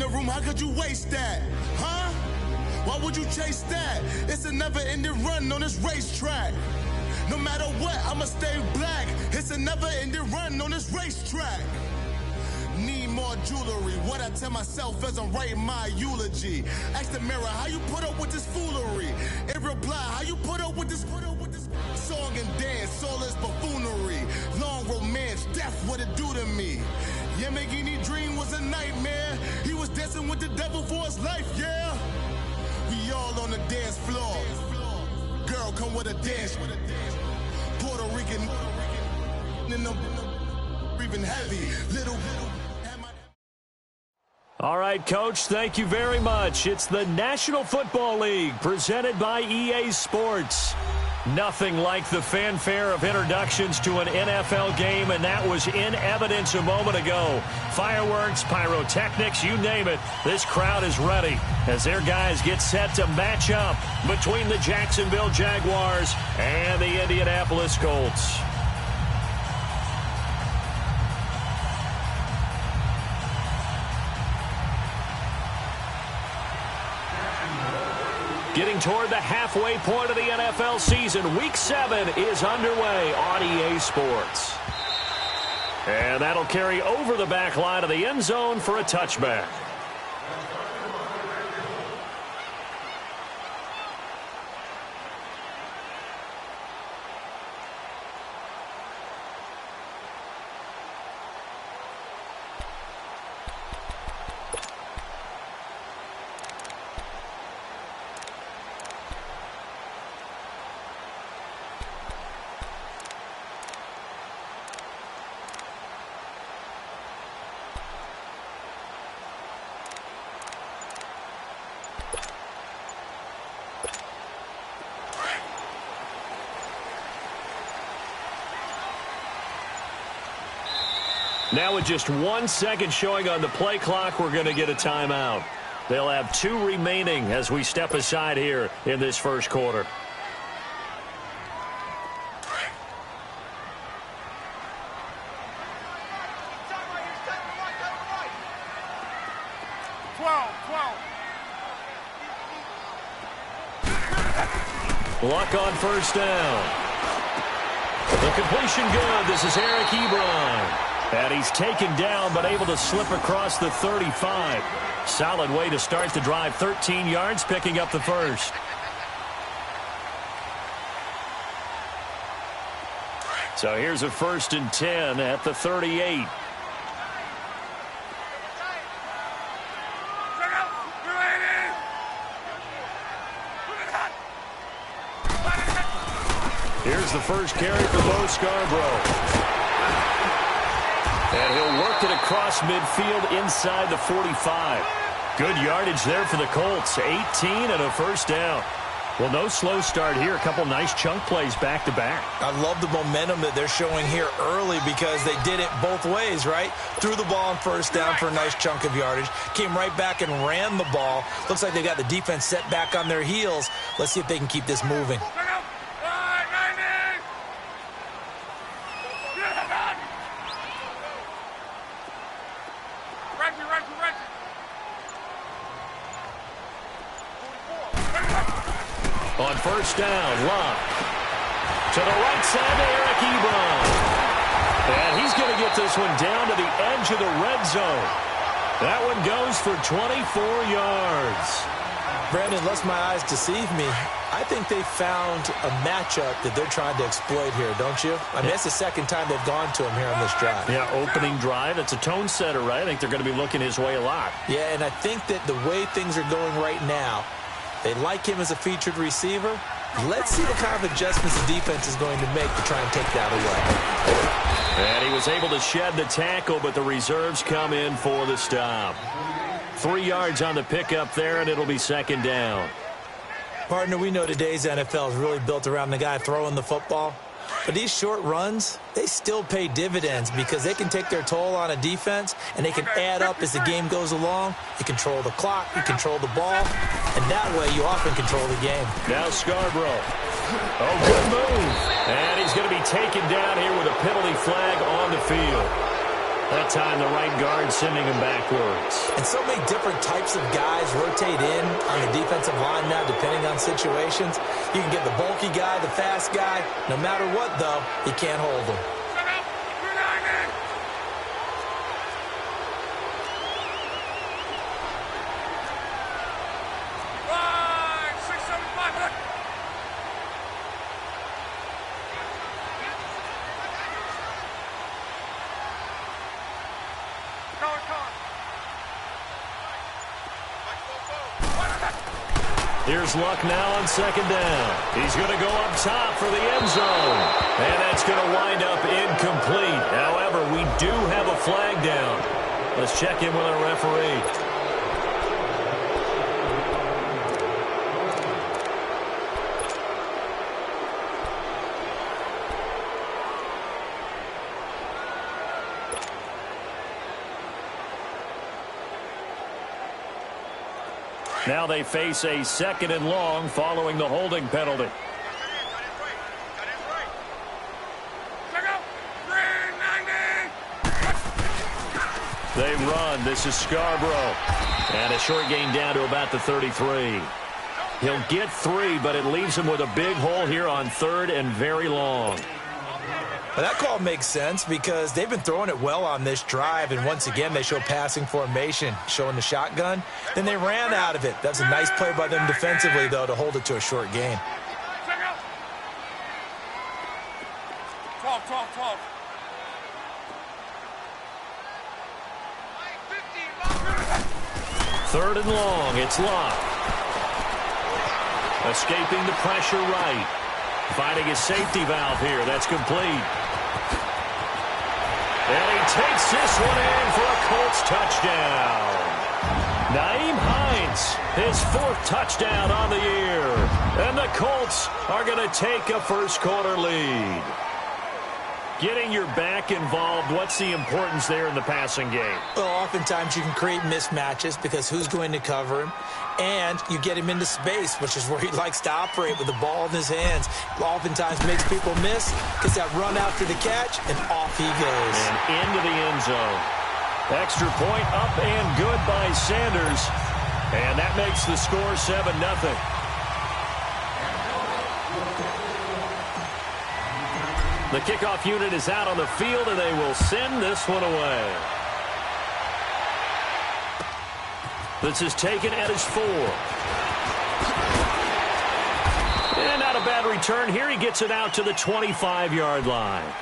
room, how could you waste that? Huh? Why would you chase that? It's a never-ending run on this racetrack. No matter what, I'ma stay black. It's a never-ending run on this racetrack. Need more jewelry. What I tell myself as I'm writing my eulogy. Ask the mirror, how you put up with this foolery? In reply, how you put up with this song and dance, soulless buffoonery. Long romance, death, what it do to me? Yamagini dream was a nightmare. He was dancing with the devil for his life, yeah. We all on the dance floor. Girl, come with a dance. Puerto Rican in the breathing heavy. Little. All right, Coach, thank you very much. It's the National Football League presented by EA Sports. Nothing like the fanfare of introductions to an NFL game, and that was in evidence a moment ago. Fireworks, pyrotechnics, you name it. This crowd is ready as their guys get set to match up between the Jacksonville Jaguars and the Indianapolis Colts. Getting toward the halfway point of the NFL season, Week 7 is underway on EA Sports. And that'll carry over the back line of the end zone for a touchback. Now with just 1 second showing on the play clock, we're going to get a timeout. They'll have 2 remaining as we step aside here in this first quarter. Luck on first down. The completion good. This is Eric Ebron. And he's taken down but able to slip across the 35. Solid way to start the drive. 13 yards, picking up the first. So here's a 1st and 10 at the 38. Here's the first carry for Bo Scarborough. And he'll work it across midfield inside the 45. Good yardage there for the Colts. 18 and a first down. Well, no slow start here. A couple nice chunk plays back-to-back. I love the momentum that they're showing here early because they did it both ways, right? Threw the ball on first down for a nice chunk of yardage. Came right back and ran the ball. Looks like they got the defense set back on their heels. Let's see if they can keep this moving. On first down, Luck. To the right side to Eric Ebron. And he's going to get this one down to the edge of the red zone. That one goes for 24 yards. Brandon, lest my eyes deceive me, I think they found a matchup that they're trying to exploit here, don't you? I mean, it's the second time they've gone to him here on this drive. Yeah, opening drive. It's a tone setter, right? I think they're going to be looking his way a lot. Yeah, and I think that the way things are going right now, they like him as a featured receiver. Let's see the kind of adjustments the defense is going to make to try and take that away. And he was able to shed the tackle, but the reserves come in for the stop. 3 yards on the pickup there, and it'll be second down. Partner, we know today's NFL is really built around the guy throwing the football. But these short runs, they still pay dividends because they can take their toll on a defense and they can add up as the game goes along. You control the clock, you control the ball, and that way you often control the game. Now Scarborough. Oh, good move. And he's going to be taken down here with a penalty flag on the field. That time the right guard sending him backwards. And so many different types of guys rotate in on the defensive line now, depending on situations. You can get the bulky guy, the fast guy. No matter what, though, you can't hold them. Here's Luck now on second down. He's going to go up top for the end zone. And that's going to wind up incomplete. However, we do have a flag down. Let's check in with our referee. Now they face a second and long following the holding penalty. They run. This is Scarborough. And a short gain down to about the 33. He'll get 3, but it leaves him with a big hole here on third and very long. Well, that call makes sense because they've been throwing it well on this drive, and once again they show passing formation, showing the shotgun. Then they ran out of it. That's a nice play by them defensively, though, to hold it to a short gain. 12. Third and long. It's Luck. Escaping the pressure right. Finding his safety valve here. That's complete. And he takes this one in for a Colts touchdown. Nyheim Hines, his 4th touchdown on the year. And the Colts are going to take a first-quarter lead. Getting your back involved, what's the importance there in the passing game? Well, oftentimes you can create mismatches because who's going to cover him? And you get him into space, which is where he likes to operate with the ball in his hands. Oftentimes makes people miss, gets that run out to the catch, and off he goes. And into the end zone. Extra point up and good by Sanders. And that makes the score 7-0. The kickoff unit is out on the field, and they will send this one away. This is taken at his 4. And not a bad return here. He gets it out to the 25-yard line.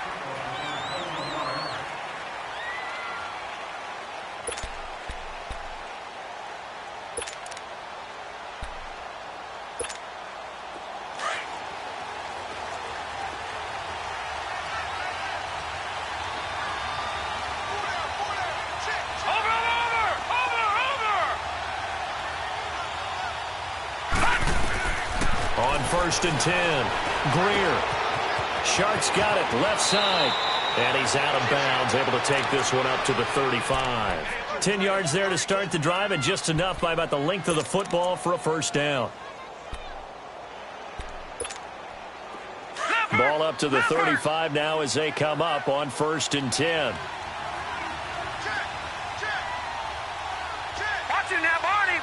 First and 10. Greer. Sharks got it left side. And he's out of bounds, able to take this one up to the 35. 10 yards there to start the drive, and just enough by about the length of the football for a first down. Ball up to the 35 now as they come up on first and 10. Watch it now, Barney!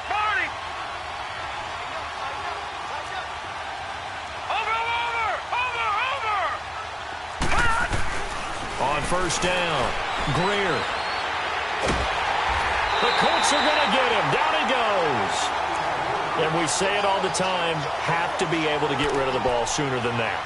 On first down, Greer. The Colts are going to get him. Down he goes. And we say it all the time, have to be able to get rid of the ball sooner than that.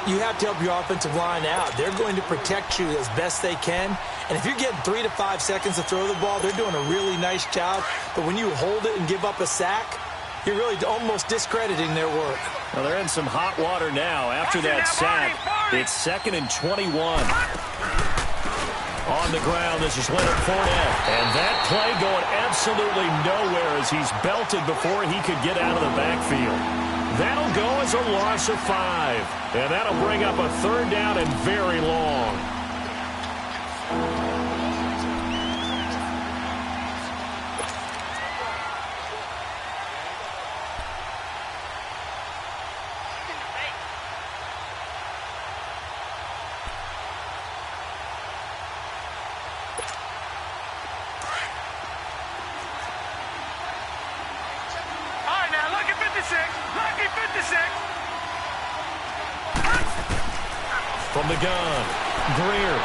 You have to help your offensive line out. They're going to protect you as best they can. And if you're getting 3 to 5 seconds to throw the ball, they're doing a really nice job. But when you hold it and give up a sack, you're really almost discrediting their work. Well, they're in some hot water now after that sack. It's 2nd and 21. On the ground, this is Leonard Fournette. And that play going absolutely nowhere as he's belted before he could get out of the backfield. That'll go as a loss of 5. And that'll bring up a third down and very long. Lucky 56. From the gun, Greer.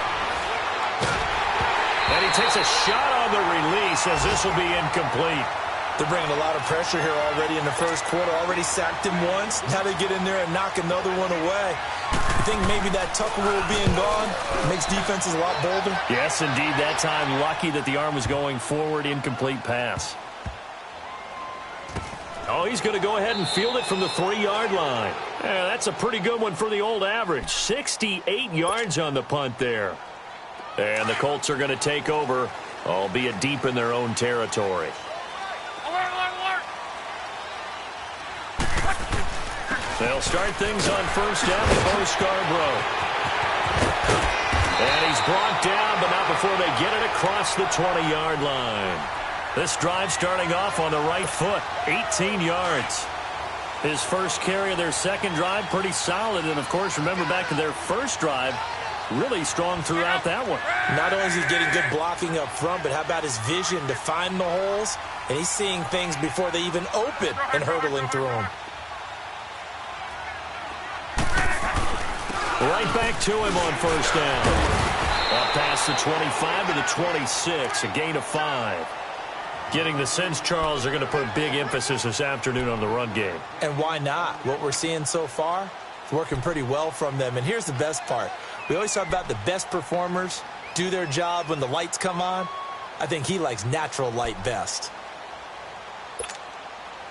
And he takes a shot on the release as this will be incomplete. They're bringing a lot of pressure here already in the first quarter. Already sacked him once. Now they get in there and knock another one away. I think maybe that tuck rule being gone makes defenses a lot bolder. Yes, indeed. That time, lucky that the arm was going forward. Incomplete pass. Oh, he's going to go ahead and field it from the 3-yard line. Yeah, that's a pretty good one for the old average. 68 yards on the punt there. And the Colts are going to take over, albeit deep in their own territory. They'll start things on first down with Bo Scarborough. And he's brought down, but not before they get it across the 20-yard line. This drive starting off on the right foot, 18 yards. His first carry of their second drive, pretty solid. And, of course, remember back to their first drive, really strong throughout that one. Not only is he getting good blocking up front, but how about his vision to find the holes? And he's seeing things before they even open and hurdling through them. Right back to him on first down. Up past the 25 to the 26, a gain of 5. Getting the sense, Charles, they're going to put a big emphasis this afternoon on the run game. And why not? What we're seeing so far is working pretty well from them. And here's the best part. We always talk about the best performers do their job when the lights come on. I think he likes natural light best.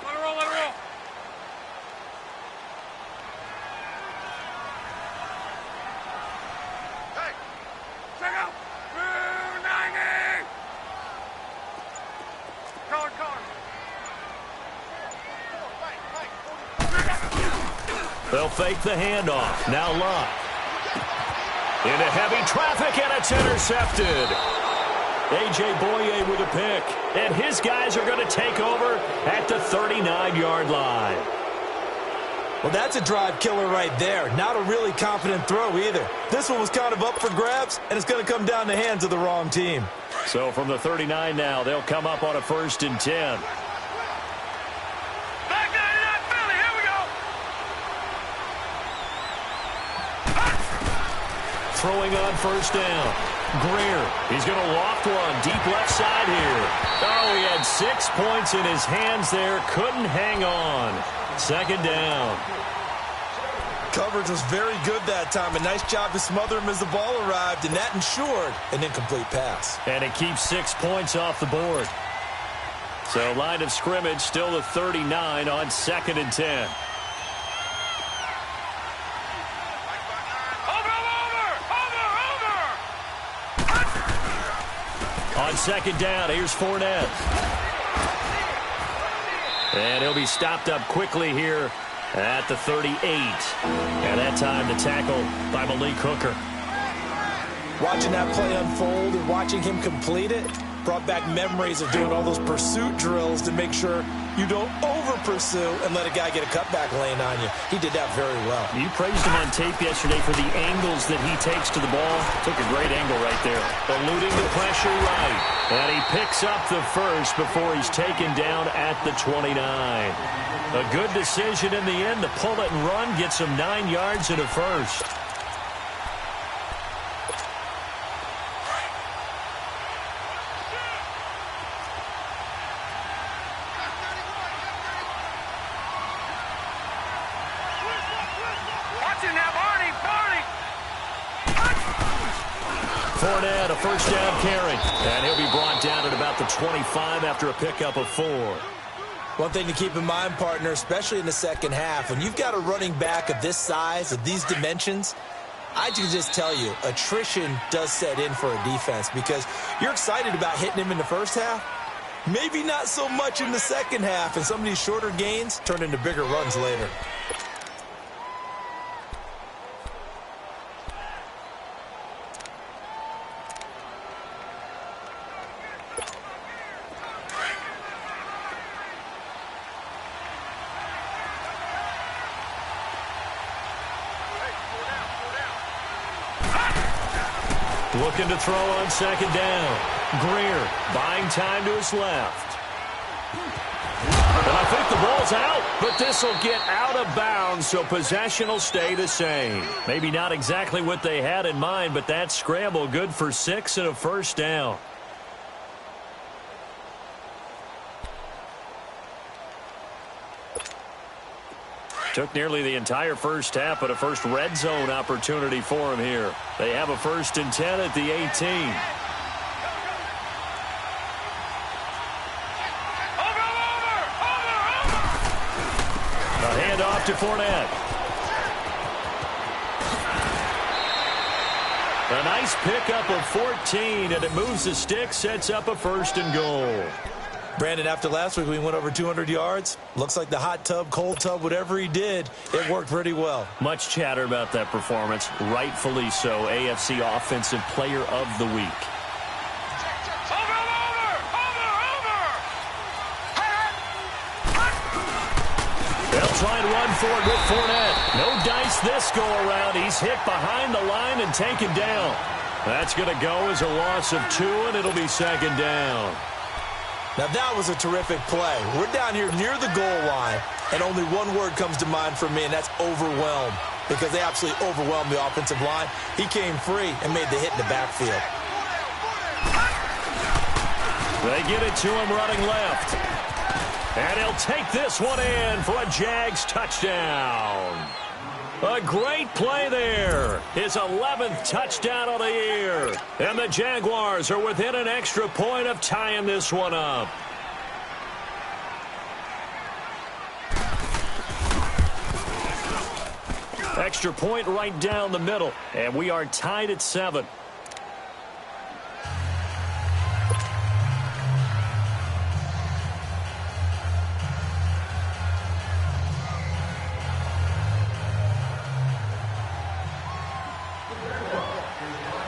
Let it roll, let it roll. Hey, check out. 290. Color. They'll fake the handoff. Now Love. Into heavy traffic, and it's intercepted. A.J. Boye with a pick. And his guys are going to take over at the 39-yard line. Well, that's a drive killer right there. Not a really confident throw either. This one was kind of up for grabs, and it's going to come down the hands of the wrong team. So from the 39 now, they'll come up on a 1st and 10. Back 99 Philly, here we go. Throwing on first down. Greer, he's going to loft one deep left side here. Oh, he had 6 points in his hands there. Couldn't hang on. 2nd down. Coverage was very good that time. A nice job to smother him as the ball arrived, and that ensured an incomplete pass. And it keeps 6 points off the board. So line of scrimmage still the 39 on 2nd and 10. On 2nd down, here's Fournette. And he'll be stopped up quickly here at the 38. And that time the tackle by Malik Hooker. Watching that play unfold and watching him complete it brought back memories of doing all those pursuit drills to make sure you don't over-pursue and let a guy get a cutback lane on you. He did that very well. You praised him on tape yesterday for the angles that he takes to the ball. Took a great angle right there. Eluding the pressure right. And he picks up the first before he's taken down at the 29. A good decision in the end to pull it and run. Gets him 9 yards and a first. Fournette, a first down carry. And he'll be brought down at about the 25 after a pickup of 4. One thing to keep in mind, partner, especially in the second half, when you've got a running back of this size, of these dimensions, I can just tell you, attrition does set in for a defense because you're excited about hitting him in the first half. Maybe not so much in the second half, and some of these shorter gains turn into bigger runs later. Looking to throw on 2nd down. Greer buying time to his left. And I think the ball's ball's out, but this will get out of bounds, so possession will stay the same. Maybe not exactly what they had in mind, but that scramble good for 6 and a first down. Took nearly the entire first half, but a first red zone opportunity for him here. They have a 1st and 10 at the 18. A handoff to Fournette. A nice pickup of 14, and it moves the stick, sets up a 1st and goal. Brandon, after last week, we went over 200 yards. Looks like the hot tub, cold tub, whatever he did, it worked pretty well. Much chatter about that performance. Rightfully so. AFC Offensive Player of the Week. They'll try and run for it with Fournette. No dice this go around. He's hit behind the line and taken down. That's going to go as a loss of 2, and it'll be 2nd down. Now, that was a terrific play. We're down here near the goal line, and only one word comes to mind for me, and that's overwhelmed, because they absolutely overwhelmed the offensive line. He came free and made the hit in the backfield. They get it to him running left. And he'll take this one in for a Jags touchdown. A great play there. His 11th touchdown of the year. And the Jaguars are within an extra point of tying this one up. Extra point right down the middle. And we are tied at 7.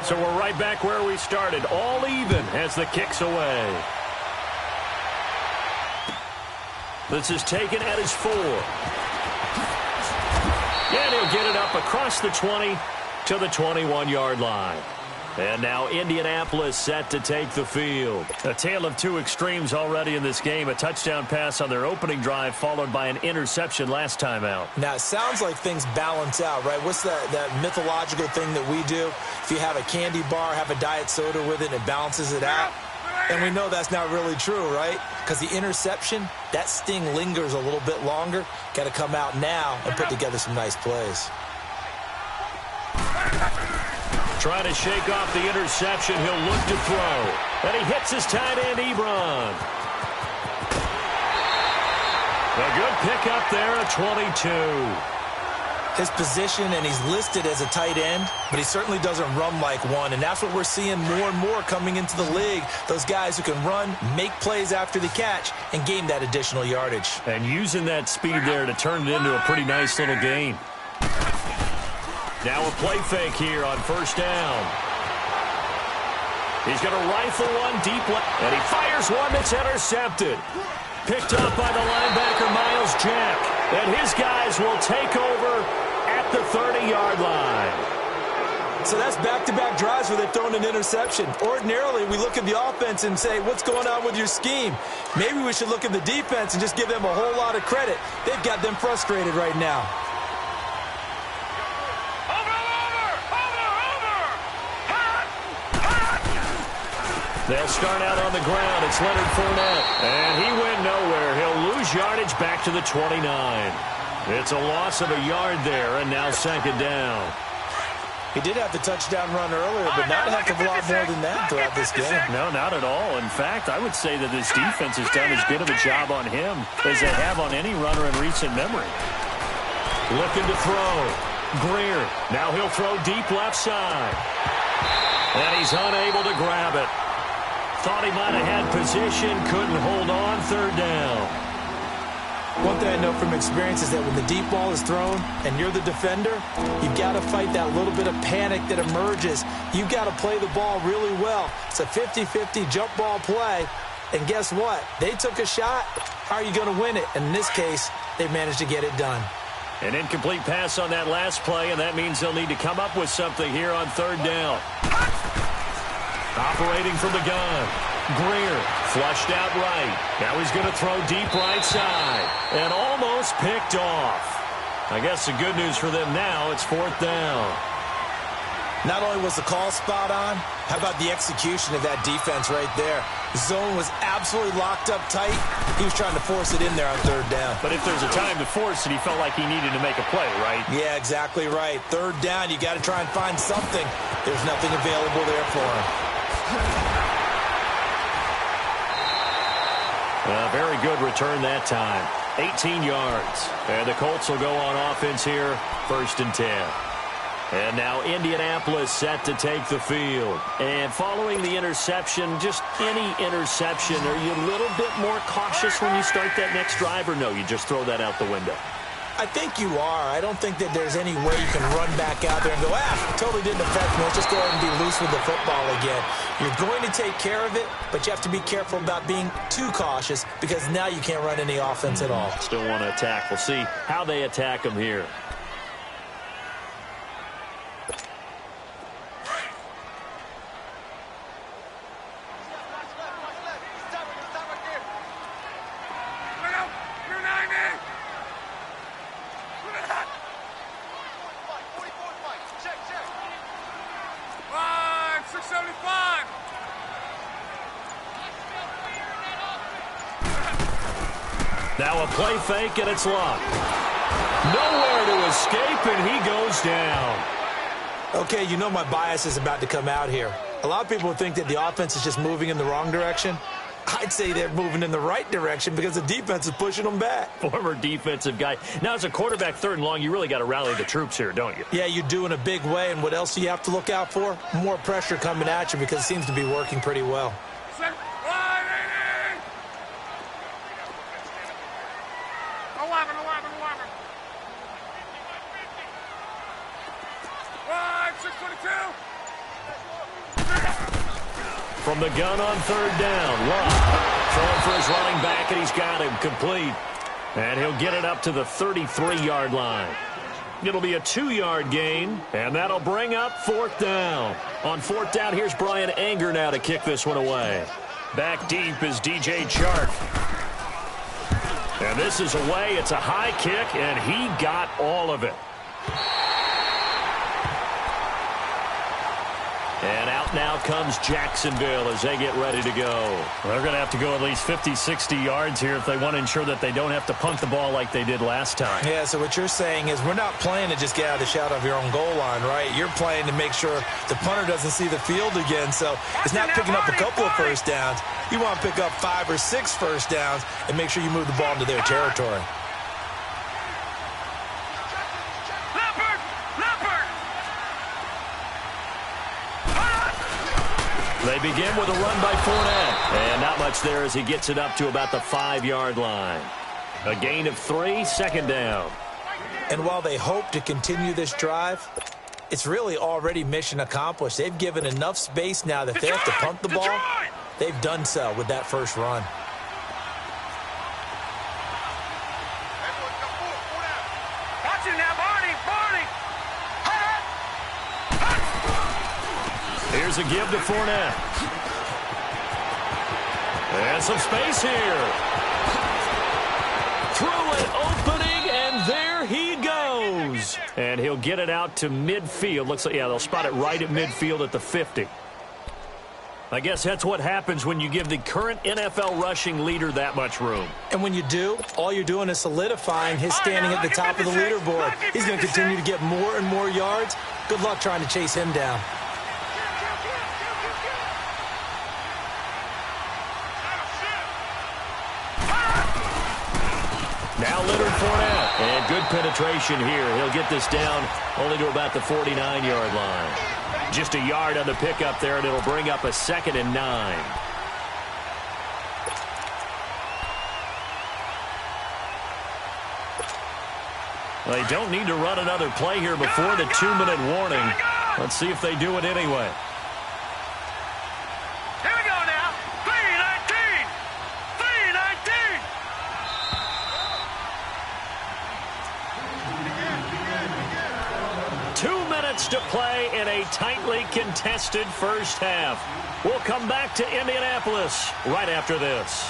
So we're right back where we started, all even as the kick's away. This is taken at his 4. And he'll get it up across the 20 to the 21-yard line. And now Indianapolis set to take the field. A tale of 2 extremes already in this game. A touchdown pass on their opening drive followed by an interception last time out. Now, it sounds like things balance out, right? What's that mythological thing that we do? If you have a candy bar, have a diet soda with it, and it balances it out. And we know that's not really true, right? Because the interception, that sting lingers a little bit longer. Got to come out now and put together some nice plays. Trying to shake off the interception. He'll look to throw. And he hits his tight end, Ebron. A good pickup there at 22. His position, and he's listed as a tight end, but he certainly doesn't run like one. And that's what we're seeing more and more coming into the league. Those guys who can run, make plays after the catch, and gain that additional yardage. And using that speed there to turn it into a pretty nice little gain. Now a play fake here on 1st down. He's going to rifle one deep left, and he fires one that's intercepted. Picked up by the linebacker, Miles Jack. And his guys will take over at the 30-yard line. So that's back-to-back drives where they've thrown an interception. Ordinarily, we look at the offense and say, what's going on with your scheme? Maybe we should look at the defense and just give them a whole lot of credit. They've got them frustrated right now. They'll start out on the ground. It's Leonard Fournette. And he went nowhere. He'll lose yardage back to the 29. It's a loss of a yard there, and now 2nd down. He did have the touchdown run earlier, but not a heck of a lot more than that throughout this game. No, not at all. In fact, I would say that this defense has done as good of a job on him as they have on any runner in recent memory. Looking to throw. Greer. Now he'll throw deep left side. And he's unable to grab it. Thought he might have had position, couldn't hold on, 3rd down. One thing I know from experience is that when the deep ball is thrown and you're the defender, you've got to fight that little bit of panic that emerges. You've got to play the ball really well. It's a 50-50 jump ball play, and guess what? They took a shot. How are you going to win it? And in this case, they managed to get it done. An incomplete pass on that last play, and that means they'll need to come up with something here on 3rd down. Operating from the gun. Greer flushed out right. Now he's going to throw deep right side. And almost picked off. I guess the good news for them now, it's 4th down. Not only was the call spot on, how about the execution of that defense right there? The zone was absolutely locked up tight. He was trying to force it in there on 3rd down. But if there's a time to force it, he felt like he needed to make a play, right? Yeah, exactly right. 3rd down, you got to try and find something. There's nothing available there for him. A very good return that time. 18 yards. And the Colts will go on offense here, 1st and 10. And now Indianapolis set to take the field. And following the interception, just any interception, are you a little bit more cautious when you start that next drive, or no, you just throw that out the window? I think you are. I don't think that there's any way you can run back out there and go, totally didn't affect me. Let's just go ahead and be loose with the football again. You're going to take care of it, but you have to be careful about being too cautious because now you can't run any offense at all. Still want to attack. We'll see how they attack them here. Now a play fake, and it's locked. Nowhere to escape, and he goes down. Okay, you know my bias is about to come out here. A lot of people think that the offense is just moving in the wrong direction. I'd say they're moving in the right direction because the defense is pushing them back. Former defensive guy. Now, as a quarterback 3rd and long, you really got to rally the troops here, don't you? Yeah, you do in a big way, and what else do you have to look out for? More pressure coming at you because it seems to be working pretty well. From the gun on 3rd down, Love throwing for his running back, and he's got him complete. And he'll get it up to the 33-yard line. It'll be a 2-yard gain, and that'll bring up 4th down. On 4th down, here's Brian Anger now to kick this one away. Back deep is DJ Chark. And this is away. It's a high kick, and he got all of it. And out now comes Jacksonville as they get ready to go. They're going to have to go at least 50, 60 yards here if they want to ensure that they don't have to punt the ball like they did last time. Yeah, so what you're saying is we're not playing to just get out of the shadow of your own goal line, right? You're playing to make sure the punter doesn't see the field again. So it's not picking up a couple of 1st downs. You want to pick up 5 or 6 1st downs and make sure you move the ball into their territory. They begin with a run by Fournette. And not much there as he gets it up to about the 5-yard line. A gain of 3, 2nd down. And while they hope to continue this drive, it's really already mission accomplished. They've given enough space now that they have to punt the ball. They've done so with that first run. Watch it now, Barney! Here's a give to Fournette. And some space here. Through an opening, and there he goes. And he'll get it out to midfield. Looks like, yeah, they'll spot it right at midfield at the 50. I guess that's what happens when you give the current NFL rushing leader that much room. And when you do, all you're doing is solidifying his standing at the top of the leaderboard. He's going to continue to get more and more yards. Good luck trying to chase him down. Now Leonard Fournette, and good penetration here. He'll get this down only to about the 49-yard line. Just a yard on the pickup there, and it'll bring up a 2nd and 9. They don't need to run another play here before the 2-minute warning. Let's see if they do it anyway. Here we go now. 3-19. 3-19. 2 minutes to play in a tightly contested first half. We'll come back to Indianapolis right after this.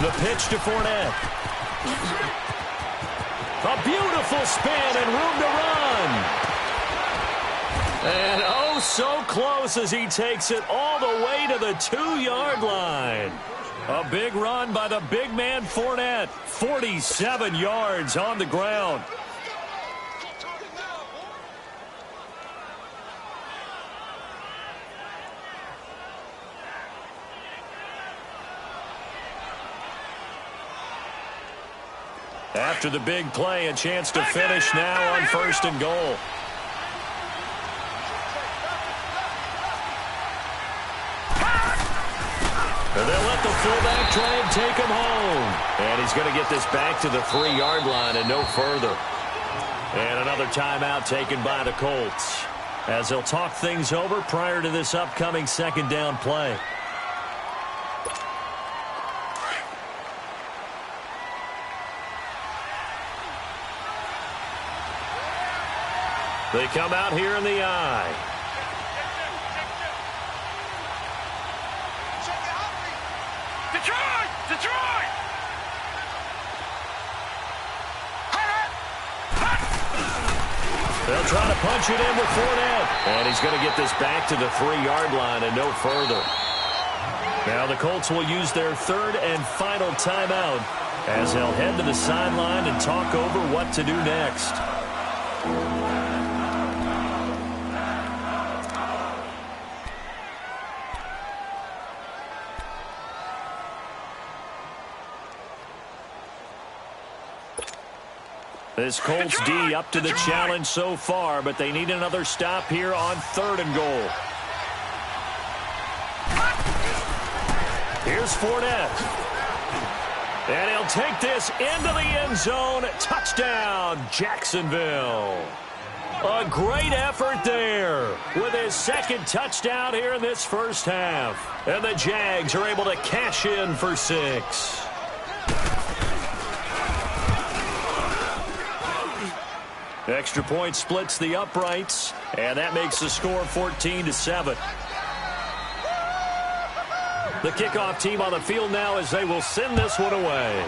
The pitch to Fournette. A beautiful spin and room to run. And oh, so close as he takes it all the way to the 2-yard line. A big run by the big man Fournette. 47 yards on the ground. After the big play, a chance to finish now on 1st and goal. And they'll let the fullback try and take him home. And he's going to get this back to the 3-yard line and no further. And another timeout taken by the Colts, as they'll talk things over prior to this upcoming 2nd down play. They come out here in the eye. Detroit! Detroit! They'll try to punch it in with Fournette. And he's going to get this back to the 3-yard line and no further. Now the Colts will use their 3rd and final timeout, as they'll head to the sideline and talk over what to do next. This Colts D up to the challenge so far, but they need another stop here on 3rd and goal. Here's Fournette. And he'll take this into the end zone. Touchdown, Jacksonville. A great effort there with his 2nd touchdown here in this first half. And the Jags are able to cash in for 6. Extra point splits the uprights, and that makes the score 14-7. The kickoff team on the field now as they will send this one away.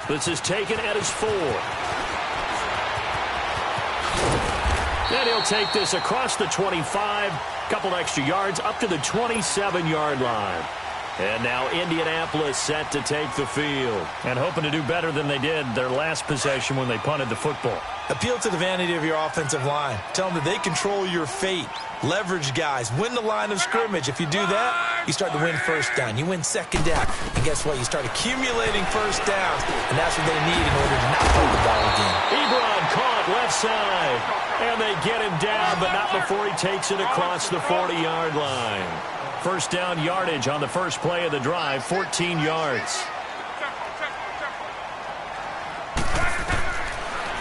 This is taken at his 4. Then he'll take this across the 25, couple extra yards up to the 27-yard line. And now Indianapolis set to take the field, and hoping to do better than they did their last possession when they punted the football. Appeal to the vanity of your offensive line. Tell them that they control your fate. Leverage guys. Win the line of scrimmage. If you do that, you start to win 1st down. You win 2nd down. And guess what? You start accumulating 1st downs, and that's what they need in order to not play the ball again. Ebron caught left side, and they get him down, but not before he takes it across the 40-yard line. 1st down yardage on the first play of the drive, 14 yards.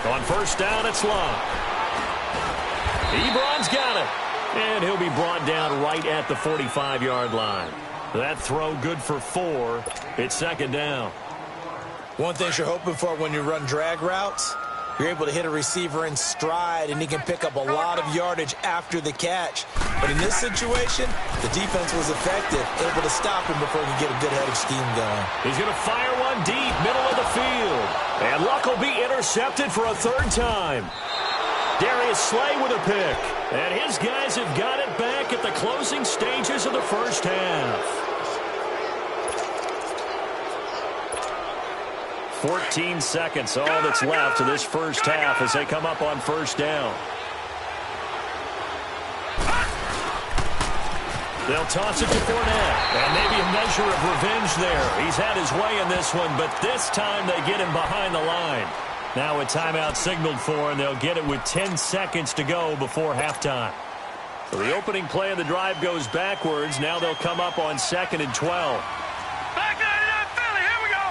On 1st down, it's Love. Ebron's got it. And he'll be brought down right at the 45-yard line. That throw good for 4. It's 2nd down. One thing you're hoping for when you run drag routes, you're able to hit a receiver in stride, and he can pick up a lot of yardage after the catch. But in this situation, the defense was effective, able to stop him before he could get a good head of steam going. He's going to fire one deep, middle of the field. And Luck will be intercepted for a 3rd time. Darius Slay with a pick. And his guys have got it back at the closing stages of the first half. 14 seconds, all that's left of this first half as they come up on 1st down. They'll toss it to Fournette, and maybe a measure of revenge there. He's had his way in this one, but this time they get him behind the line. Now a timeout signaled for, and they'll get it with 10 seconds to go before halftime. So the opening play of the drive goes backwards. Now they'll come up on 2nd and 12. Back 99 Philly, here we go.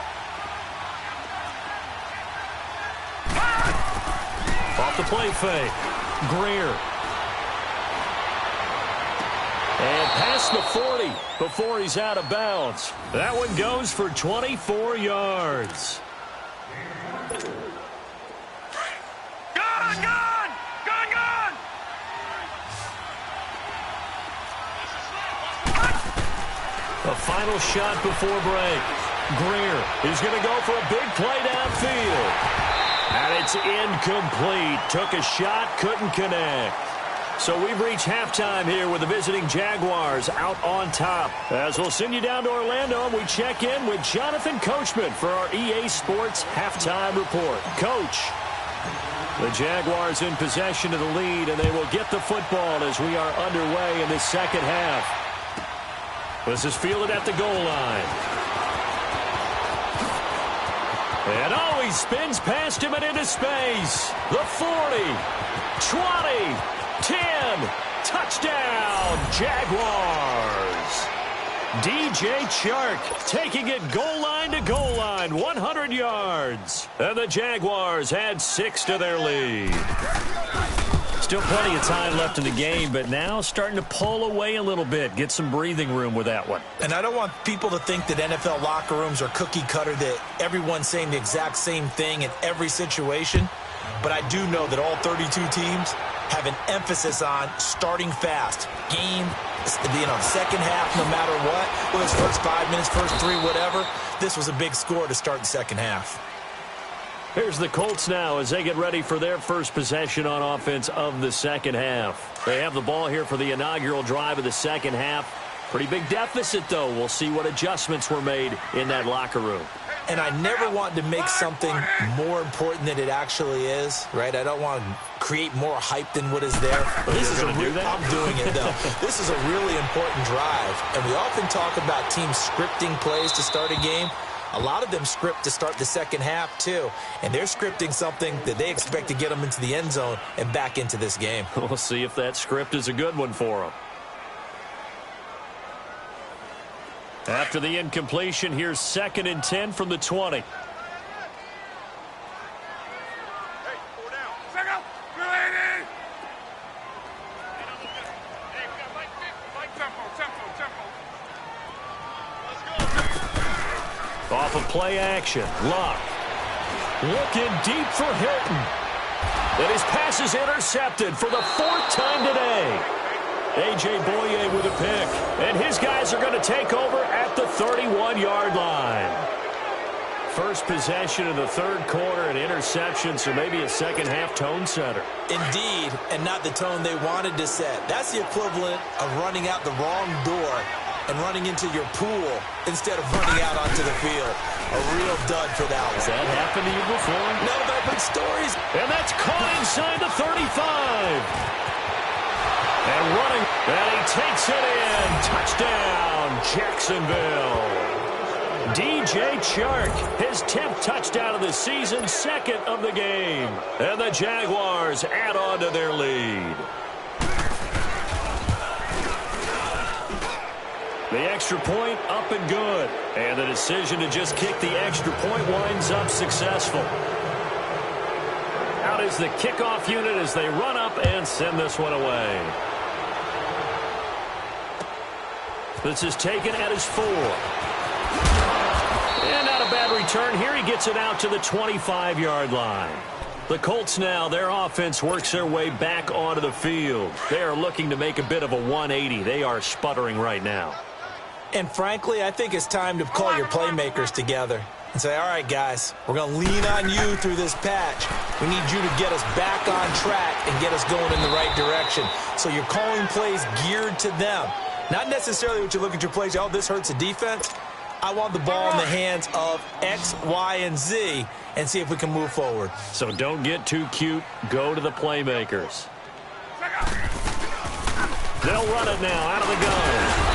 Off the play fake. Greer. And past the 40 before he's out of bounds. That one goes for 24 yards. Gone, gone, gone, gone. The final shot before break. Greer is going to go for a big play downfield. And it's incomplete. Took a shot, couldn't connect. So we've reached halftime here with the visiting Jaguars out on top. As we'll send you down to Orlando, and we check in with Jonathan Coachman for our EA Sports Halftime Report. Coach, the Jaguars in possession of the lead, and they will get the football as we are underway in the second half. This is fielded at the goal line. And he spins past him and into space. The 40, 20, 10, touchdown, Jaguars. DJ Chark taking it goal line to goal line, 100 yards. And the Jaguars add 6 to their lead. Still plenty of time left in the game, but now starting to pull away a little bit, get some breathing room with that one. And I don't want people to think that NFL locker rooms are cookie cutter, that everyone's saying the exact same thing in every situation. But I do know that all 32 teams have an emphasis on starting fast. Game, second half, no matter what. Whether it's first 5 minutes, first 3, whatever. This was a big score to start the second half. Here's the Colts now as they get ready for their first possession on offense of the second half. They have the ball here for the inaugural drive of the second half. Pretty big deficit, though. We'll see what adjustments were made in that locker room. And I never want to make something more important than it actually is, right? I don't want to create more hype than what is there. This is I'm doing it, though. This is a really important drive. And we often talk about teams scripting plays to start a game. A lot of them script to start the second half, too. And they're scripting something that they expect to get them into the end zone and back into this game. We'll see if that script is a good one for them. After the incompletion, here's 2nd and 10 from the 20. Off of play action, Luck. Looking deep for Hilton. And his pass is intercepted for the 4th time today. A.J. Boye with a pick. And his guys are going to take over at the 31-yard line. First possession of the third quarter, an interception, so maybe a second-half tone setter. Indeed, and not the tone they wanted to set. That's the equivalent of running out the wrong door and running into your pool instead of running out onto the field. A real dud for that one. Has that happened to you before? No, but I've heard stories. And that's caught inside the 35. And running, and he takes it in. Touchdown, Jacksonville. DJ Chark, his 10th touchdown of the season, 2nd of the game. And the Jaguars add on to their lead. The extra point up and good. And the decision to just kick the extra point winds up successful. Out is the kickoff unit as they run up and send this one away. This is taken at his 4. And not a bad return here. He gets it out to the 25-yard line. The Colts now, their offense works their way back onto the field. They are looking to make a bit of a 180. They are sputtering right now. And frankly, I think it's time to call your playmakers together and say, all right, guys, we're going to lean on you through this patch. We need you to get us back on track and get us going in the right direction. So you're calling plays geared to them. Not necessarily what you look at your plays, oh, this hurts the defense. I want the ball in the hands of X, Y, and Z and see if we can move forward. So don't get too cute. Go to the playmakers. They'll run it now out of the gun.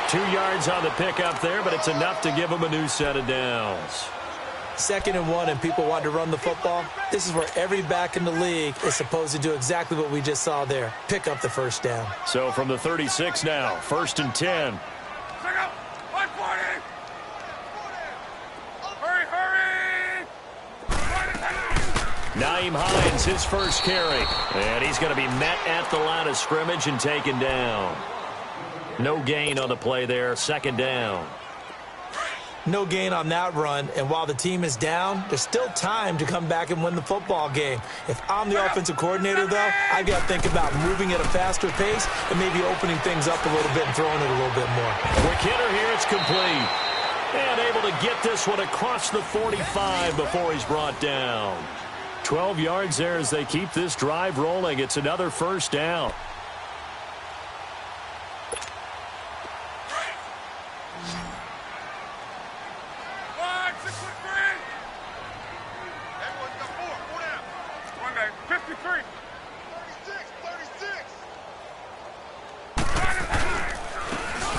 2 yards on the pickup there, but it's enough to give them a new set of downs. 2nd and 1 and people want to run the football, this is where every back in the league is supposed to do exactly what we just saw there. Pick up the first down. So from the 36 now, 1st and 10. Nyheim Hines, his first carry. And he's going to be met at the line of scrimmage and taken down. No gain on the play there, 2nd down. No gain on that run, and while the team is down, there's still time to come back and win the football game. If I'm the offensive coordinator, though, I've got to think about moving at a faster pace and maybe opening things up a little bit and throwing it a little bit more. Quick hitter here, it's complete. And able to get this one across the 45 before he's brought down. 12 yards there as they keep this drive rolling. It's another 1st down.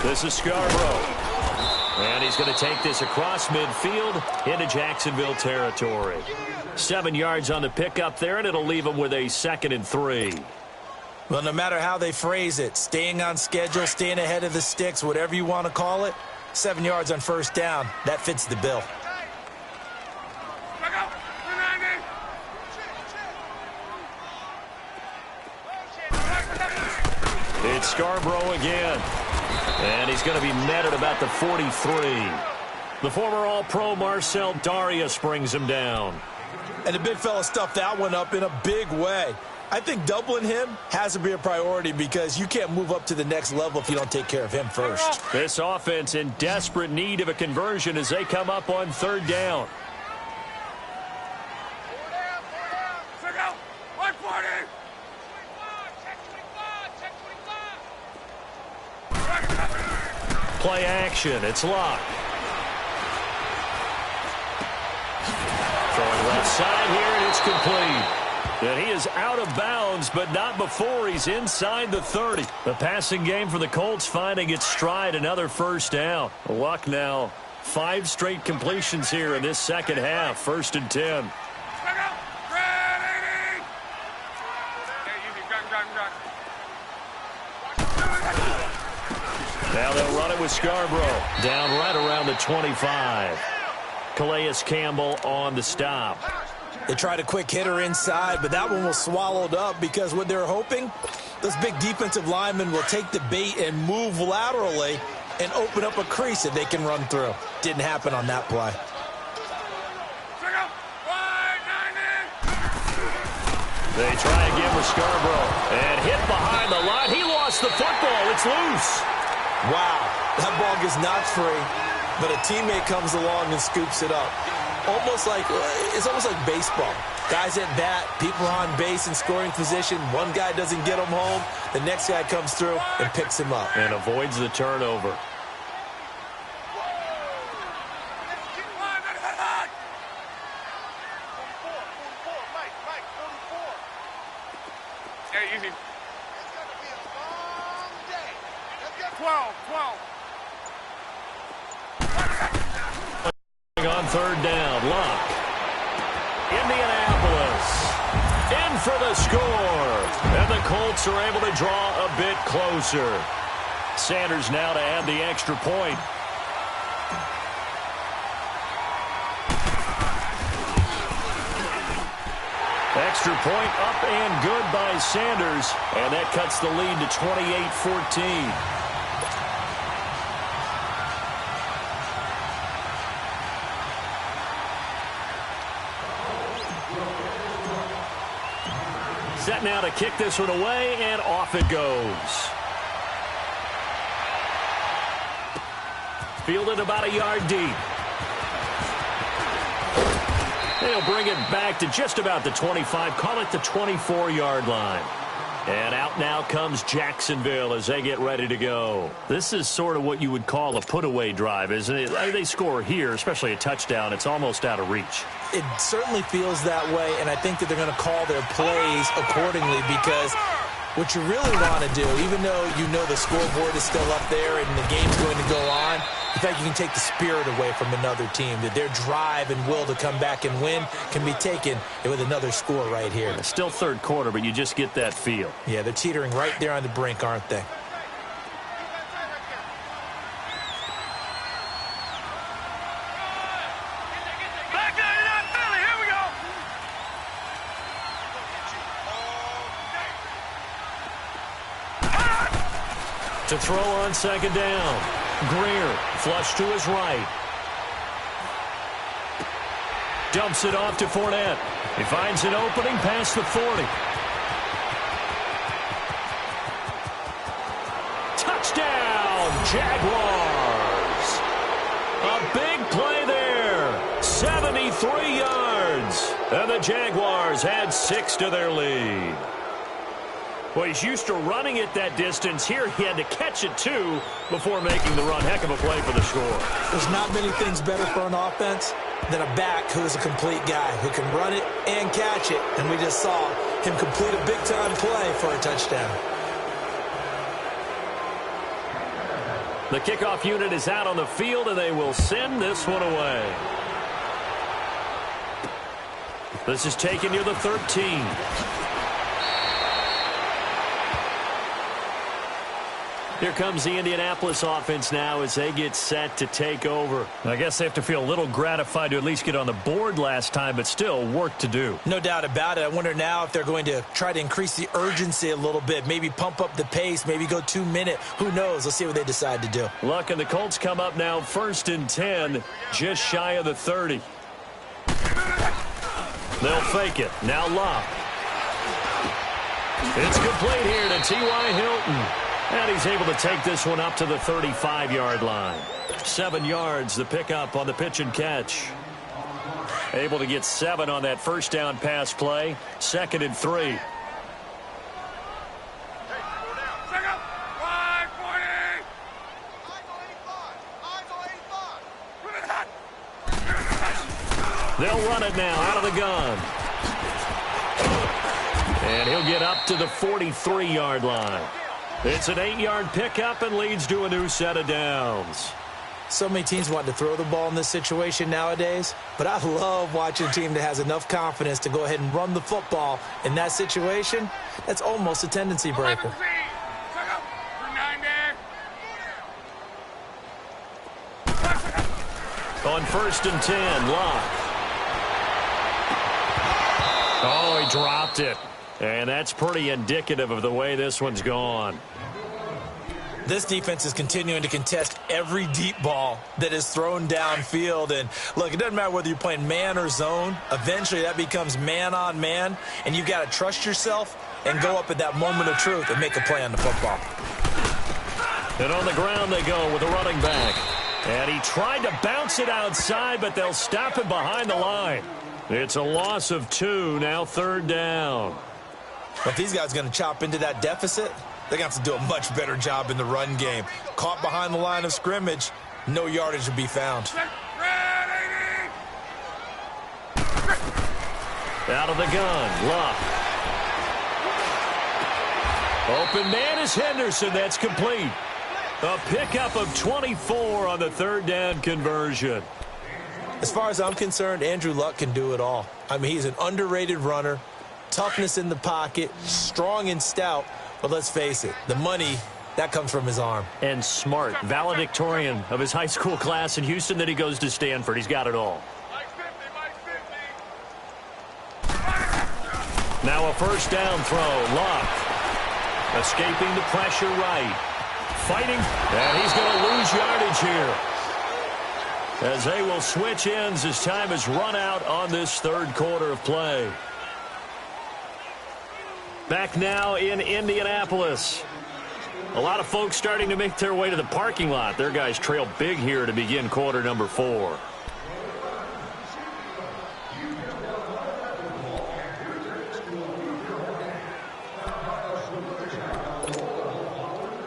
This is Scarborough. And he's going to take this across midfield into Jacksonville territory. 7 yards on the pickup there, and it'll leave him with a 2nd and 3. Well, no matter how they phrase it, staying on schedule, staying ahead of the sticks, whatever you want to call it, 7 yards on 1st down, that fits the bill. It's Scarborough again. And he's going to be met at about the 43. The former All-Pro Marcel Darius brings him down. And the big fella stuffed that one up in a big way. I think doubling him has to be a priority because you can't move up to the next level if you don't take care of him first. This offense in desperate need of a conversion as they come up on 3rd down. Play action. It's locked. Throwing left side here, and it's complete. And he is out of bounds, but not before he's inside the 30. The passing game for the Colts finding its stride, another 1st down. Luck now. 5 straight completions here in this 2nd half. 1st and 10. Now they'll run it with Scarborough. Down right around the 25. Calais Campbell on the stop. They tried a quick hitter inside, but that one was swallowed up because what they're hoping, those big defensive linemen will take the bait and move laterally and open up a crease that they can run through. Didn't happen on that play. They try again with Scarborough. And hit behind the line. He lost the football. It's loose. Wow, that ball gets knocked free, but a teammate comes along and scoops it up. It's almost like baseball. Guys at bat, people on base in scoring position. One guy doesn't get him home. The next guy comes through and picks him up. And avoids the turnover. Hey, easy. On 3rd down, Luck. Indianapolis in for the score. And the Colts are able to draw a bit closer. Sanders now to add the extra point. Extra point up and good by Sanders. And that cuts the lead to 28-14. Set now to kick this one away, and off it goes. Fielded about a yard deep. They'll bring it back to just about the 25, call it the 24-yard line. And out now comes Jacksonville as they get ready to go. This is sort of what you would call a put-away drive, isn't it? They score here, especially a touchdown. It's almost out of reach. It certainly feels that way, and I think that they're going to call their plays accordingly because What you really want to do, even though you know the scoreboard is still up there and the game's going to go on, the fact you can take the spirit away from another team, that their drive and will to come back and win can be taken with another score right here. It's still third quarter, but you just get that feel. Yeah, they're teetering right there on the brink, aren't they? Back 99 Philly, here we go. To throw on second down. Greer, flush to his right. Dumps it off to Fournette. He finds an opening past the 40. Touchdown, Jaguars. A big play there. 73 yards. And the Jaguars add 6 to their lead. Well, he's used to running it that distance. Here he had to catch it, too, before making the run. Heck of a play for the score. There's not many things better for an offense than a back who is a complete guy who can run it and catch it. And we just saw him complete a big-time play for a touchdown. The kickoff unit is out on the field, and they will send this one away. This is taken near the 13. Here comes the Indianapolis offense now as they get set to take over. I guess they have to feel a little gratified to at least get on the board last time, but still work to do. No doubt about it. I wonder now if they're going to try to increase the urgency a little bit, maybe pump up the pace, maybe go 2-minute. Who knows? Let's see what they decide to do. Luck and the Colts come up now 1st and 10, just shy of the 30. They'll fake it. Now Luck. It's complete here to T.Y. Hilton. And he's able to take this one up to the 35-yard line. 7 yards, the pickup on the pitch and catch. Able to get 7 on that first down pass play. 2nd and 3. They'll run it now out of the gun. And he'll get up to the 43-yard line. It's an 8-yard pickup and leads to a new set of downs. So many teams want to throw the ball in this situation nowadays, but I love watching a team that has enough confidence to go ahead and run the football in that situation. That's almost a tendency breaker. On 1st and 10, Locke. Oh, he dropped it. And that's pretty indicative of the way this one's gone. This defense is continuing to contest every deep ball that is thrown downfield. And, look, it doesn't matter whether you're playing man or zone. Eventually, that becomes man-on-man, and you've got to trust yourself and go up at that moment of truth and make a play on the football. And on the ground they go with a running back. And he tried to bounce it outside, but they'll stop him behind the line. It's a loss of 2, now 3rd down. But if these guys are going to chop into that deficit, they're going to have to do a much better job in the run game. Caught behind the line of scrimmage, no yardage to be found. Out of the gun, Luck. Open man is Henderson. That's complete. A pickup of 24 on the 3rd down conversion. As far as I'm concerned, Andrew Luck can do it all. I mean, he's an underrated runner. Toughness in the pocket, strong and stout, but let's face it, the money, that comes from his arm. And smart, valedictorian of his high school class in Houston, then he goes to Stanford. He's got it all. Now a 1st down throw, Luck. Escaping the pressure right. Fighting, and he's going to lose yardage here. As they will switch ends as time is run out on this 3rd quarter of play. Back now in Indianapolis. A lot of folks starting to make their way to the parking lot. Their guys trail big here to begin quarter number 4.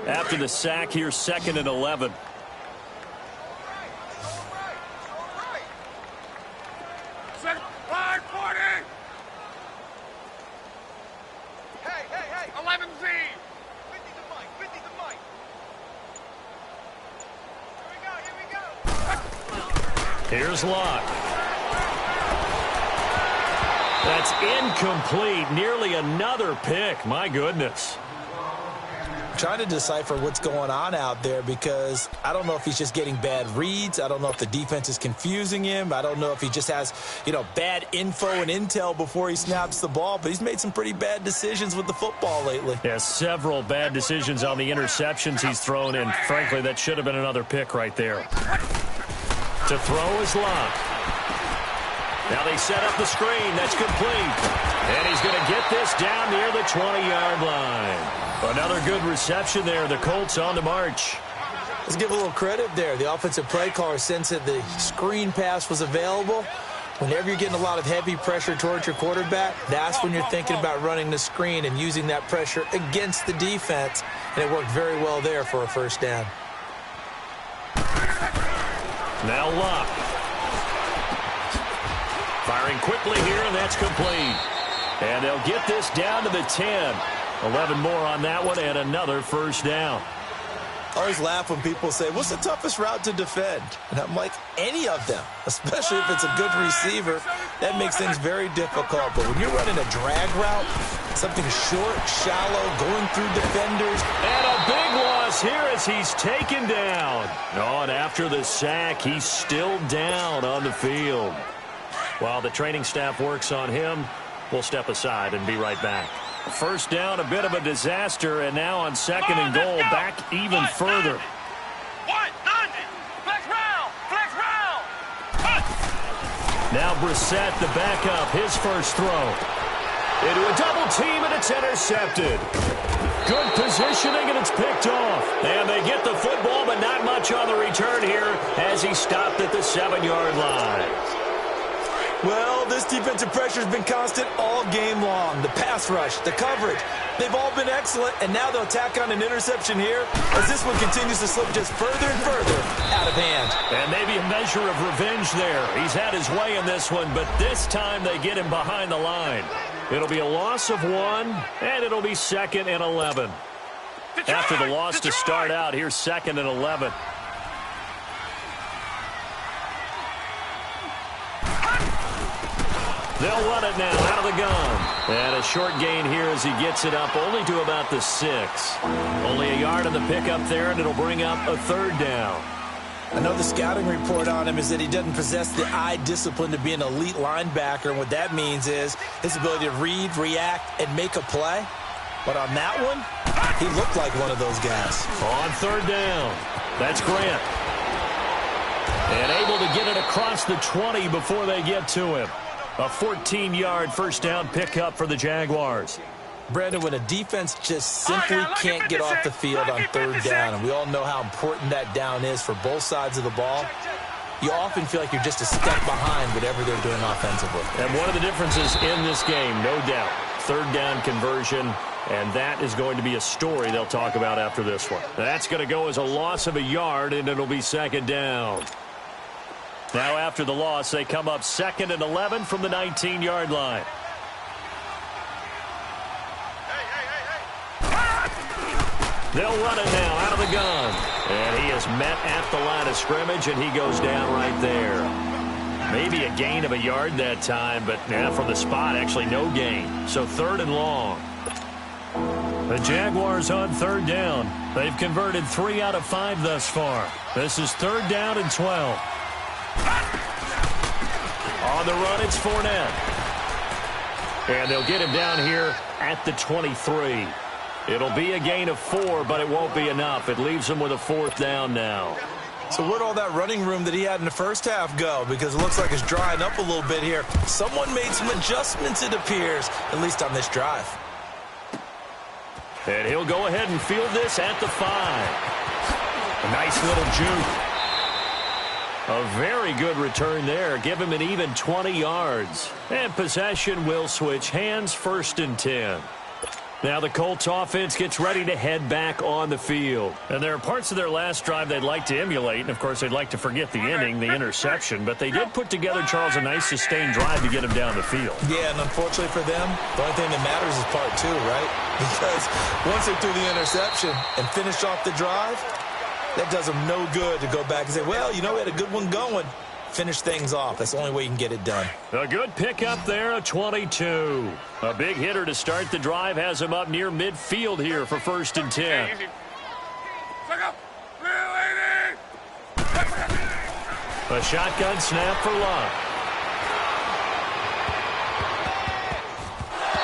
After the sack, here's 2nd and 11. 11Z. 50 the mic, 50 the mic. Here we go. Here's Luck. That's incomplete. Nearly another pick. My goodness. Trying to decipher what's going on out there because I don't know if he's just getting bad reads. I don't know if the defense is confusing him. I don't know if he just has, bad info and intel before he snaps the ball. But he's made some pretty bad decisions with the football lately. Yeah, several bad decisions on the interceptions he's thrown in. Frankly, that should have been another pick right there. To throw is Luck. Now they set up the screen. That's complete. And he's going to get this down near the 20-yard line. Another good reception there. The Colts on the march. Let's give a little credit there. The offensive play caller sensed that the screen pass was available. Whenever you're getting a lot of heavy pressure towards your quarterback, that's when you're thinking about running the screen and using that pressure against the defense. And it worked very well there for a first down. Now Luck. Firing quickly here, and that's complete. And they'll get this down to the 10. 11 more on that one, and another first down. I always laugh when people say, what's the toughest route to defend? And I'm like, any of them, especially if it's a good receiver. That makes things very difficult. But when you're running a drag route, something short, shallow, going through defenders. And a big loss here as he's taken down. Oh, and after the sack, he's still down on the field. While the training staff works on him, we'll step aside and be right back. First down, a bit of a disaster, and now on second and goal, back even further. Now Brissett, the backup, his first throw. Into a double team, and it's intercepted. Good positioning, and it's picked off. And they get the football, but not much on the return here as he stopped at the 7-yard line. Well, this defensive pressure has been constant all game long. The pass rush, the coverage, they've all been excellent, and now they'll tack on an interception here as this one continues to slip just further and further out of hand. And maybe a measure of revenge there. He's had his way in this one, but this time they get him behind the line. It'll be a loss of 1, and it'll be 2nd and 11. After the loss to start out, here's 2nd and 11. They'll run it now out of the gun. And a short gain here as he gets it up only to about the 6. Only a yard on the pickup there, and it'll bring up a 3rd down. I know the scouting report on him is that he doesn't possess the eye discipline to be an elite linebacker, and what that means is his ability to read, react, and make a play. But on that one, he looked like one of those guys. On 3rd down, that's Grant. And able to get it across the 20 before they get to him. A 14-yard first down pickup for the Jaguars. Brandon, when a defense just simply can't get off the field on 3rd down, and we all know how important that down is for both sides of the ball, you often feel like you're just a step behind whatever they're doing offensively. And one of the differences in this game, no doubt, 3rd down conversion, and that is going to be a story they'll talk about after this one. That's going to go as a loss of a yard, and it'll be 2nd down. Now after the loss, they come up 2nd and 11 from the 19-yard line. They'll run it now out of the gun. And he is met at the line of scrimmage, and he goes down right there. Maybe a gain of a yard that time, but from the spot, actually no gain. So 3rd and long. The Jaguars on 3rd down. They've converted 3 out of 5 thus far. This is 3rd down and 12. On the run, it's Fournette. And they'll get him down here at the 23. It'll be a gain of 4, but it won't be enough. It leaves him with a 4th down now. So where'd all that running room that he had in the first half go? Because it looks like it's drying up a little bit here. Someone made some adjustments, it appears, at least on this drive. And he'll go ahead and field this at the 5. A nice little juke. A very good return there. Give him an even 20 yards. And possession will switch hands, 1st and 10. Now the Colts offense gets ready to head back on the field. And there are parts of their last drive they'd like to emulate. And, of course, they'd like to forget the inning, the interception. But they did put together, Charles, a nice sustained drive to get them down the field. Yeah, and unfortunately for them, the only thing that matters is part two, right? Because once they threw the interception and finished off the drive, that does them no good to go back and say, well, you know, we had a good one going. Finish things off. That's the only way you can get it done. A good pickup there, a 22. A big hitter to start the drive has him up near midfield here for 1st and 10. A shotgun snap for Luck.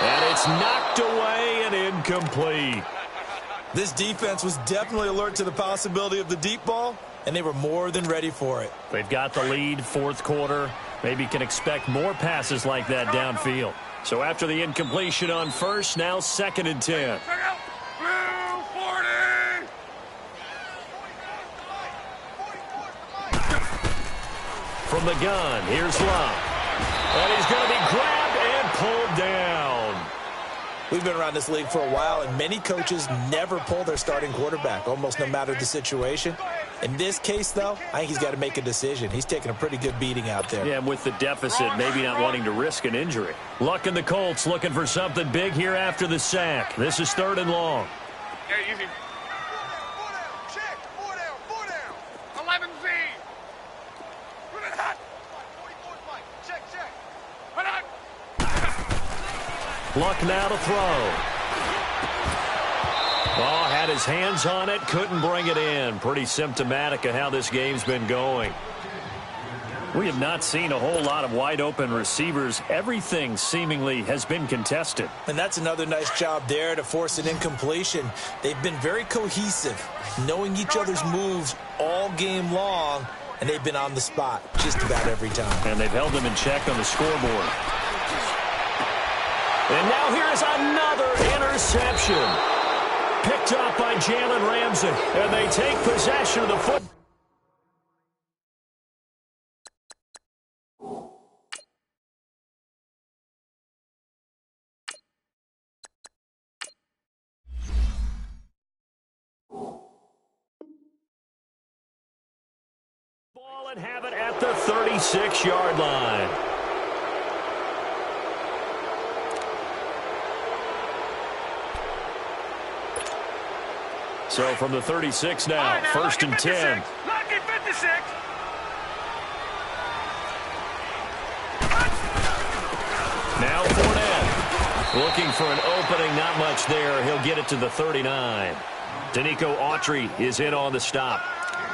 And it's knocked away and incomplete. This defense was definitely alert to the possibility of the deep ball, and they were more than ready for it. They've got the lead, 4th quarter. Maybe can expect more passes like that downfield. So after the incompletion on 1st, now 2nd and 10. From the gun, here's Love. And he's going to be grabbed and pulled down. We've been around this league for a while, and many coaches never pull their starting quarterback, almost no matter the situation. In this case, though, I think he's got to make a decision. He's taking a pretty good beating out there. Yeah, and with the deficit, maybe not wanting to risk an injury. Luck and the Colts looking for something big here after the sack. This is 3rd and long. Yeah, easy. 4 down. Check. 4 down. 11Z. Put it hot. 44's Mike. Check. Put it hot. Luck now to throw. Oh, had his hands on it, couldn't bring it in. Pretty symptomatic of how this game's been going. We have not seen a whole lot of wide-open receivers. Everything seemingly has been contested. And that's another nice job there to force an incompletion. They've been very cohesive, knowing each other's moves all game long, and they've been on the spot just about every time. And they've held them in check on the scoreboard. And now here's another interception. Picked up by Jalen Ramsey. And they take possession of the football. Ball and have it at the 36-yard line. So from the 36 now, 1st and 10. Lucky 56. Now Fournette looking for an opening, not much there. He'll get it to the 39. Danico Autry is in on the stop.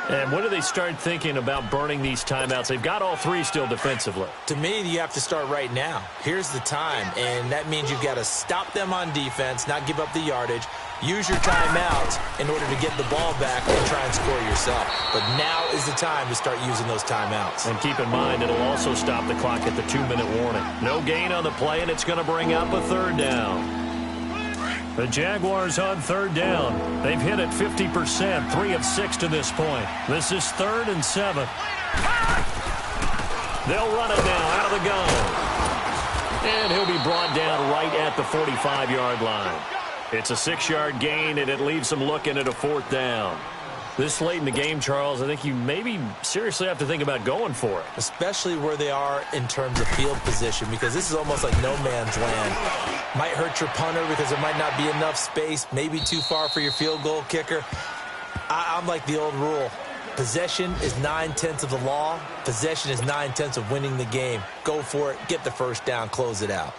And when do they start thinking about burning these timeouts? They've got all 3 still defensively. To me, you have to start right now. Here's the time, and that means you've got to stop them on defense, not give up the yardage, use your timeouts in order to get the ball back and try and score yourself. But now is the time to start using those timeouts. And keep in mind, it'll also stop the clock at the 2-minute warning. No gain on the play, and it's going to bring up a 3rd down. The Jaguars on 3rd down. They've hit it 50%, 3 of 6 to this point. This is 3rd and 7. They'll run it now out of the gun. And he'll be brought down right at the 45-yard line. It's a 6-yard gain, and it leaves them looking at a 4th down. This late in the game, Charles, I think you maybe seriously have to think about going for it. Especially where they are in terms of field position, because this is almost like no man's land. Might hurt your punter because there might not be enough space, maybe too far for your field goal kicker. I'm like the old rule. Possession is 9/10 of the law. Possession is 9/10 of winning the game. Go for it, get the 1st down, close it out.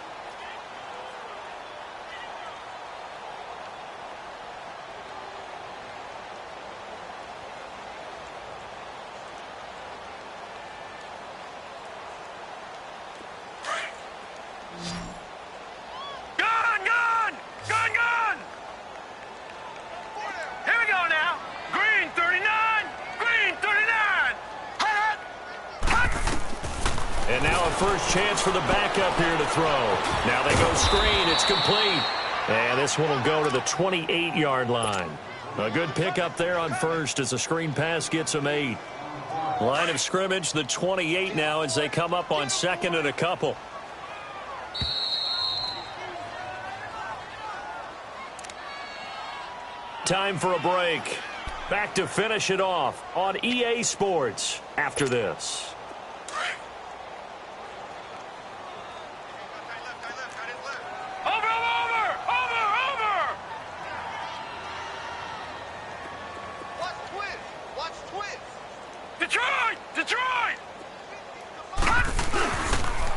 And now a first chance for the backup here to throw. Now they go screen. It's complete. And this one will go to the 28-yard line. A good pickup there on 1st as the screen pass gets them 8. Line of scrimmage, the 28 now as they come up on 2nd and a couple. Time for a break. Back to finish it off on EA Sports after this.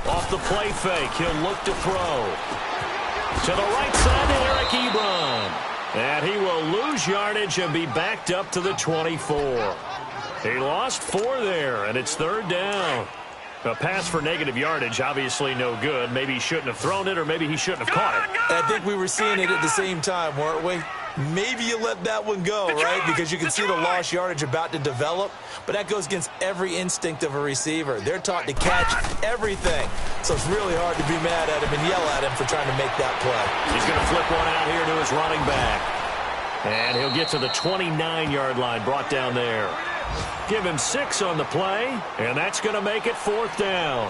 Off the play fake, he'll look to throw. To the right side to Eric Ebron. And he will lose yardage and be backed up to the 24. He lost 4 there, and it's 3rd down. A pass for negative yardage, obviously no good. Maybe he shouldn't have thrown it, or maybe he shouldn't have caught it. I think we were seeing it at the same time, weren't we? Maybe you let that one go, right? Because you can see the lost yardage about to develop. But that goes against every instinct of a receiver. They're taught to catch everything. So it's really hard to be mad at him and yell at him for trying to make that play. He's going to flip one out here to his running back. And he'll get to the 29-yard line, brought down there. Give him 6 on the play, and that's going to make it 4th down.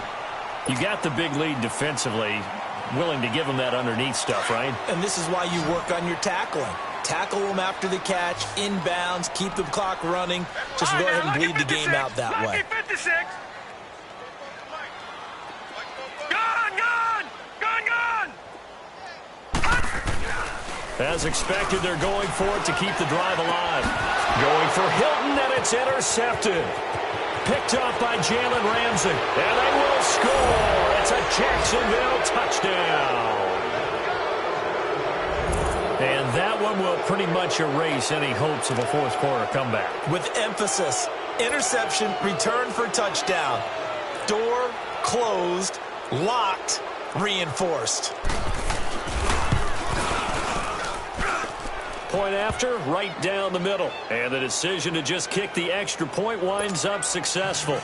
You got the big lead defensively, willing to give him that underneath stuff, right? And this is why you work on your tackling. Tackle them after the catch, inbounds, keep the clock running. Just go ahead and bleed the game out that way. As expected, they're going for it to keep the drive alive. Going for Hilton, and it's intercepted. Picked off by Jalen Ramsey, and they will score. It's a Jacksonville touchdown. And that one will pretty much erase any hopes of a fourth-quarter comeback. With emphasis, interception, return for touchdown. Door closed, locked, reinforced. Point after, right down the middle. And the decision to just kick the extra point winds up successful.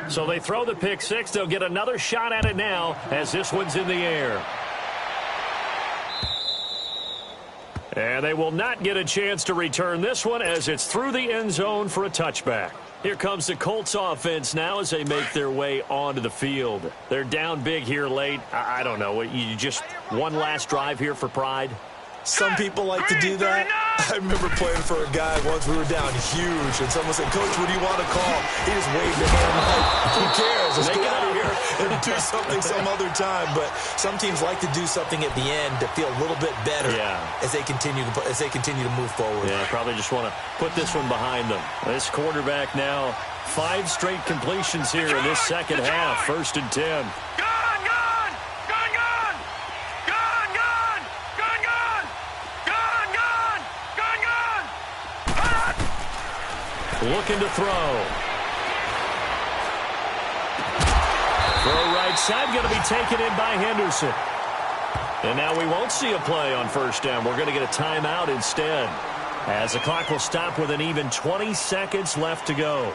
So they throw the pick 6. They'll get another shot at it now as this one's in the air. And they will not get a chance to return this one as it's through the end zone for a touchback. Here comes the Colts offense now as they make their way onto the field. They're down big here late. I don't know. You just one last drive here for pride? Some people like to do that. I remember playing for a guy once. We were down huge, and someone said, "Coach, what do you want to call?" He just waved a hand like, "Who cares? Let's get out of here and do something some other time." But some teams like to do something at the end to feel a little bit better as they continue to move forward. Yeah, probably just want to put this one behind them. This quarterback now 5 straight completions here in this second half. 1st and 10. Looking to throw. Throw right side, going to be taken in by Henderson. And now we won't see a play on 1st down. We're going to get a timeout instead, as the clock will stop with an even 20 seconds left to go.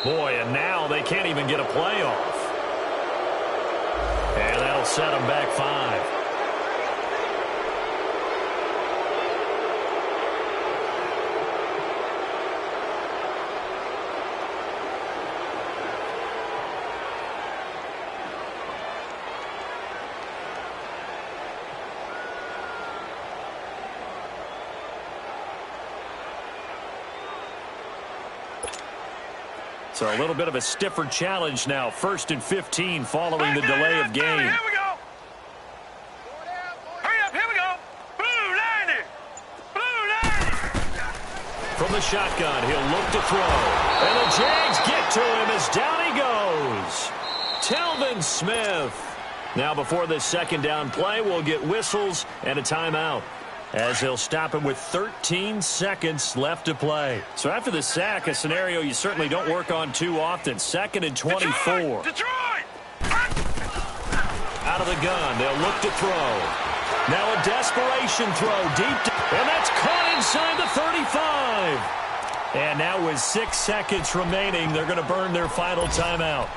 Boy, and now they can't even get a play off. And that'll set them back 5. So a little bit of a stiffer challenge now. 1st and 15 following the delay of game. Here we go. Hurry up, here we go. Blue line it. Blue line it. From the shotgun, he'll look to throw. And the Jags get to him as down he goes. Telvin Smith. Now before this second down play, we'll get whistles and a timeout, as they'll stop him with 13 seconds left to play. So after the sack, a scenario you certainly don't work on too often. 2nd and 24. Detroit! Out of the gun, they'll look to throw. Now a desperation throw deep, and that's caught inside the 35. And now with 6 seconds remaining, they're going to burn their final timeout.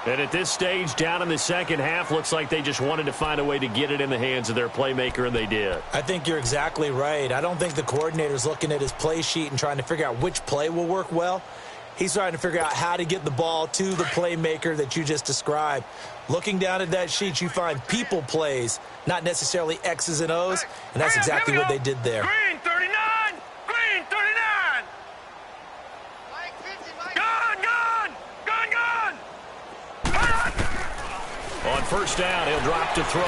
And at this stage, down in the second half, looks like they just wanted to find a way to get it in the hands of their playmaker, and they did. I think you're exactly right. I don't think the coordinator's looking at his play sheet and trying to figure out which play will work well. He's trying to figure out how to get the ball to the playmaker that you just described. Looking down at that sheet, you find people plays, not necessarily X's and O's, and that's exactly what they did there. Green 39! Green 39! Gun! Gun! Gun! Gun! On first down, he'll drop to throw.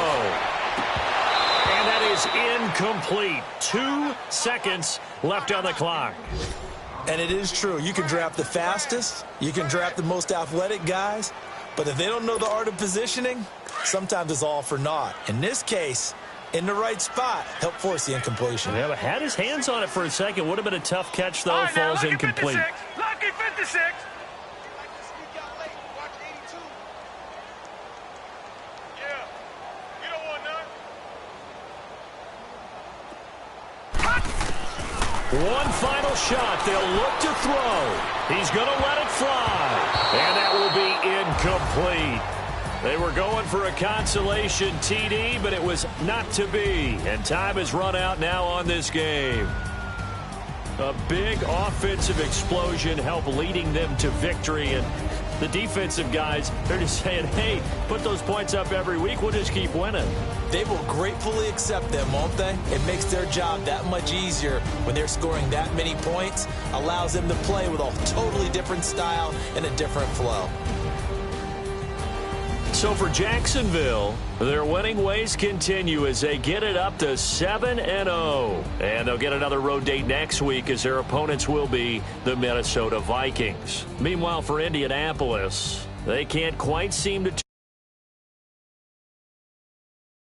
And that is incomplete. 2 seconds left on the clock. And it is true. You can draft the fastest. You can draft the most athletic guys. But if they don't know the art of positioning, sometimes it's all for naught. In this case, in the right spot, help force the incompletion. Yeah, but had his hands on it for a second. Would have been a tough catch, though. Falls incomplete. Lucky 56. One final shot. They'll look to throw. He's going to let it fly. And that will be incomplete. They were going for a consolation TD, but it was not to be. And time has run out now on this game. A big offensive explosion helped leading them to victory. And the defensive guys, they're just saying, hey, put those points up every week. We'll just keep winning. They will gratefully accept them, won't they? It makes their job that much easier when they're scoring that many points. Allows them to play with a totally different style and a different flow. So for Jacksonville, their winning ways continue as they get it up to 7-0. And they'll get another road date next week as their opponents will be the Minnesota Vikings. Meanwhile, for Indianapolis, they can't quite seem to